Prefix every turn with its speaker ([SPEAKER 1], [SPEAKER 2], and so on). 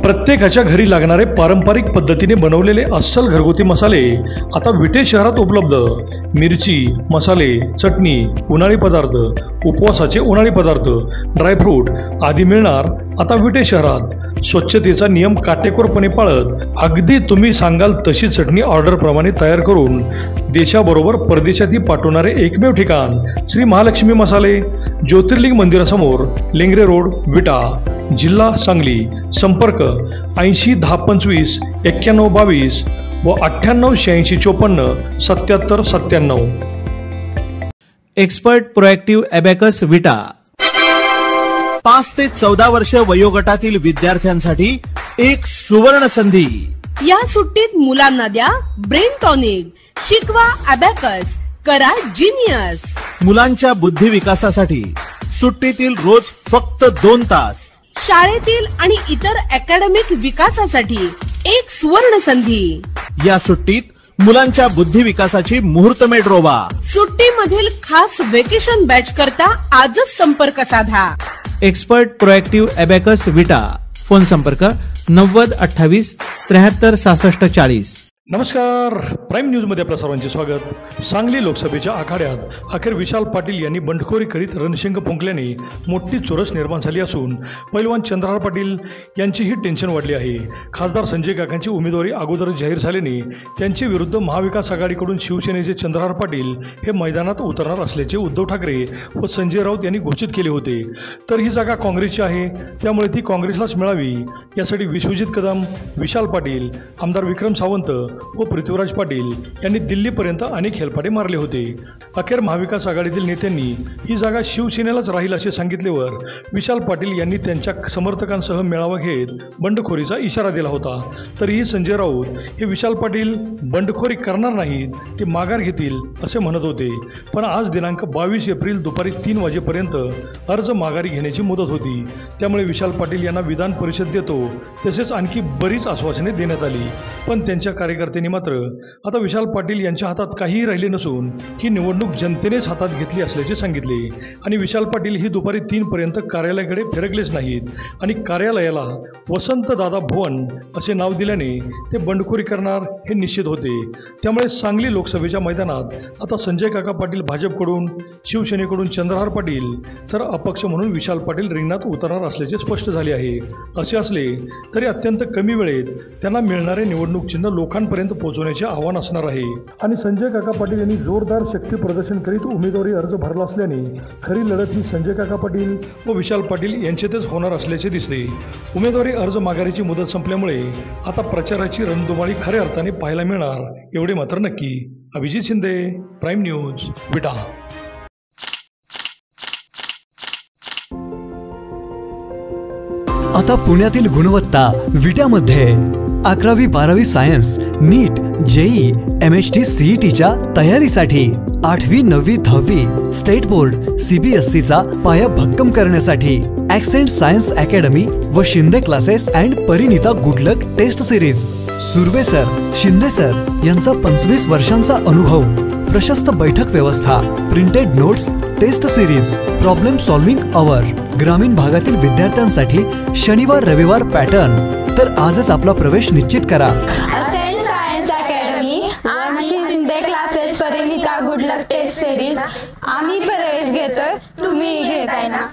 [SPEAKER 1] प्रत्येकाच्या घरी लागणारे पारंपरिक पद्धतीने बनवलेले अस्सल घरगुती मसाले आता विटे शहरात उपलब्ध। मिरची, मसाले, चटणी, उन्हाळी पदार्थ, उपवासाचे उन्हाळी पदार्थ, ड्रायफ्रूट आदी मिळणार आता विटे शहरात। स्वच्छतेचा नियम काटेकोरपणे पाळत अगदी तुम्ही सांगाल तशी चटणी ऑर्डरप्रमाणे तयार करून देशाबरोबर परदेशातही पाठवणारे एकमेव ठिकाण श्री महालक्ष्मी मसाले, ज्योतिर्लिंग मंदिरासमोर, लेंगरे रोड, विटा, जिल्हा सांगली। संपर्क 80 10 25 91 22 व 98 86 54 77 97।
[SPEAKER 2] एक्सपर्ट प्रोएक्टिव्ह अबॅकस विटा 5 ते 14 वर्ष वयोगटातील विद्यार्थ्यांसाठी एक सुवर्ण संधी।
[SPEAKER 3] या सुट्टीत मुलांना द्या ब्रेन टॉनिक, शिकवा अबॅकस, करा जिनियस।
[SPEAKER 2] मुलांच्या बुद्धी विकासासाठी सुट्टीतील रोज फक्त 2 तास।
[SPEAKER 3] शाळेतील आणि इतर अकॅडमिक विकासासाठी एक सुवर्ण संधी।
[SPEAKER 2] या सुट्टीत मुलांच्या बुद्धी विकासाची मुहूर्तमेढ रोवा।
[SPEAKER 3] सुट्टीमधील खास वेकेशन बॅच करता आजच संपर्क साधा।
[SPEAKER 2] एक्सपर्ट प्रोएक्टिव्ह अबॅकस विटा। फोन संपर्क 90 28 73 66 40।
[SPEAKER 1] नमस्कार, प्राईम न्यूज मध्ये आपल्या सर्वांचे स्वागत। सांगली लोकसभेच्या आखाड्यात अखेर विशाल पाटील यांनी बंडखोरी करीत रणशिंग फुंकल्याने मोठी चोरस निर्माण झाली असून पैलवान चंद्रहार पाटील यांचीही टेन्शन वाढली आहे। खासदार संजय काकांची उमेदवारी अगोदर जाहीर झाल्याने त्यांच्या विरुद्ध महाविकास आघाडीकडून शिवसेनेचे चंद्रहार पाटील हे मैदानात उतरणार असल्याचे उद्धव ठाकरे व संजय राऊत यांनी घोषित केले होते। तर ही जागा काँग्रेसची आहे, त्यामुळे ती काँग्रेसलाच मिळावी यासाठी विश्वजित कदम, विशाल पाटील, आमदार विक्रम सावंत व पृथ्वीराज पाटील यांनी दिल्लीपर्यंत अनेक हेलपाटे मारले होते। अखेर महाविकास आघाडीतील नेत्यांनी ही जागा शिवसेनेलाच राहील असे सांगितल्यावर विशाल पाटील यांनी त्यांच्या समर्थकांसह मेळावा घेत बंडखोरीचा इशारा दिला होता। तरीही संजय राऊत हे विशाल पाटील बंडखोरी करणार नाहीत, ते माघार घेतील असे म्हणत होते। पण आज दिनांक 22 एप्रिल दुपारी 3 वाजेपर्यंत अर्ज माघारी घेण्याची मुदत होती, त्यामुळे विशाल पाटील यांना विधान परिषद देतो तसेच आणखी बरीच आश्वासने देण्यात आली। पण त्यांच्या कार्यकर्त्यांनी मात्र आता विशाल पाटील यांच्या हातात काहीही राहिले नसून ही निवडणूक जनतेनेच हातात घेतली असल्याचे सांगितले आणि विशाल पाटील ही दुपारी 3 पर्यंत कार्यालयाकडे फिरकलेच नाहीत आणि कार्यालयाला वसंत दादा भवन असे नाव दिल्याने ते बंडखोरी करणार हे निश्चित होते। त्यामुळे सांगली लोकसभेच्या मैदानात आता संजय काका पाटील भाजपकडून, शिवसेनेकडून चंद्रहार पाटील तर अपक्ष म्हणून विशाल पाटील रिंगणात उतरणार असल्याचे स्पष्ट झाले आहे। असे असले तरी अत्यंत कमी वेळेत त्यांना मिळणारे निवडणूक चिन्ह लोकांपर्यंत पोहोचवण्याचे आव्हान असणार आहे आणि संजय काका पाटील यांनी जोरदार शक्ती प्रदर्शन करीत उमेदवारी अर्ज भरला असल्याने खरी लढत ही संजय काका पाटील व विशाल पाटील यांच्यातच होणार असल्याचे दिसते। उमेदवारी अर्ज माघारीची मुदत संपल्यामुळे आता प्रचाराची रणधुमाळी खऱ्या अर्थाने पाहायला मिळणार एवढे मात्र नक्की। अभिजित शिंदे, प्राईम न्यूज, विटा।
[SPEAKER 4] आता पुण्यातील गुणवत्ता विट्यामध्ये 11वी 12वी सायन्स, नीट, जेई, MHT CETच्या तयारीसाठी 8वी 9वी 10वी स्टेट बोर्ड CBSEचा पाया भक्कम करण्यासाठी ॲक्सेंट सायन्स अकॅडमी व Shinde classes and Parinita good luck test series. Surve sir, Shinde sir यांचा 25 वर्षांचा अनुभव, प्रशस्त बैठक व्यवस्था, printed notes, test series, problem solving hour, ग्रामीण भागातील विद्यार्थ्यांसाठी शनिवार रविवार पॅटर्न। तर आजच आपला प्रवेश निश्चित करा।
[SPEAKER 5] ॲक्सेंट सायन्स अकॅडमी आणि Shinde classes Parinita good luck test series आम्ही प्रवेश घेतोय, तुम्ही घेताय ना?